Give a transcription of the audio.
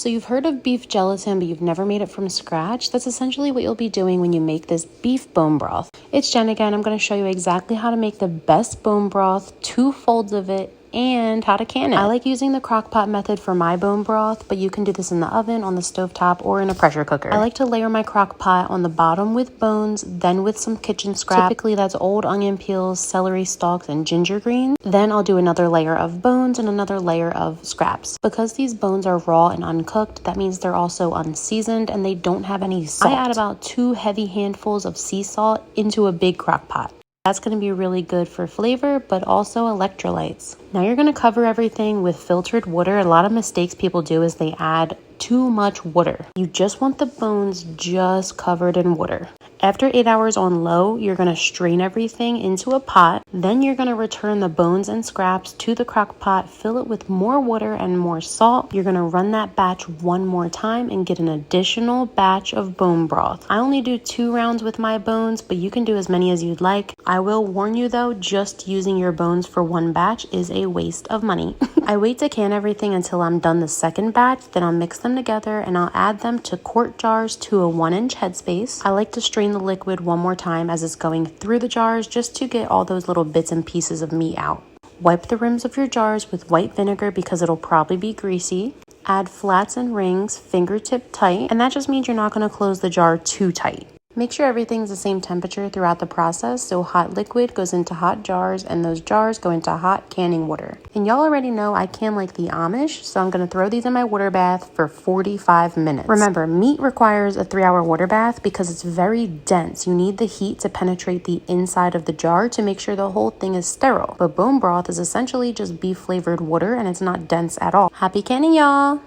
So you've heard of beef gelatin, but you've never made it from scratch? That's essentially what you'll be doing when you make this beef bone broth. It's Jen again. I'm going to show you exactly how to make the best bone broth, 2 folds of it, and how to can it. I like using the crock pot method for my bone broth, but you can do this in the oven, on the stovetop, or in a pressure cooker. I like to layer my crock pot on the bottom with bones, then with some kitchen scraps. Typically that's old onion peels, celery stalks, and ginger greens. Then I'll do another layer of bones and another layer of scraps. Because these bones are raw and uncooked, that means they're also unseasoned and they don't have any salt. I add about 2 heavy handfuls of sea salt into a big crock pot. That's going to be really good for flavor, but also electrolytes. Now you're going to cover everything with filtered water. A lot of mistakes people do is they add too much water. You just want the bones just covered in water. After 8 hours on low, you're going to strain everything into a pot. Then you're going to return the bones and scraps to the crock pot, fill it with more water and more salt. You're going to run that batch one more time and get an additional batch of bone broth. I only do 2 rounds with my bones, but you can do as many as you'd like. I will warn you though, just using your bones for one batch is a waste of money. I wait to can everything until I'm done the second batch, then I'll mix them together and I'll add them to quart jars to a 1-inch headspace. I like to strain the liquid one more time as it's going through the jars just to get all those little bits and pieces of meat out. Wipe the rims of your jars with white vinegar because it'll probably be greasy. Add flats and rings, fingertip tight, and that just means you're not going to close the jar too tight. Make sure everything's the same temperature throughout the process, so hot liquid goes into hot jars and those jars go into hot canning water. And y'all already know I can like the Amish, so I'm going to throw these in my water bath for 45 minutes. Remember, meat requires a 3-hour water bath because it's very dense. You need the heat to penetrate the inside of the jar to make sure the whole thing is sterile. But bone broth is essentially just beef flavored water and it's not dense at all. Happy canning, y'all!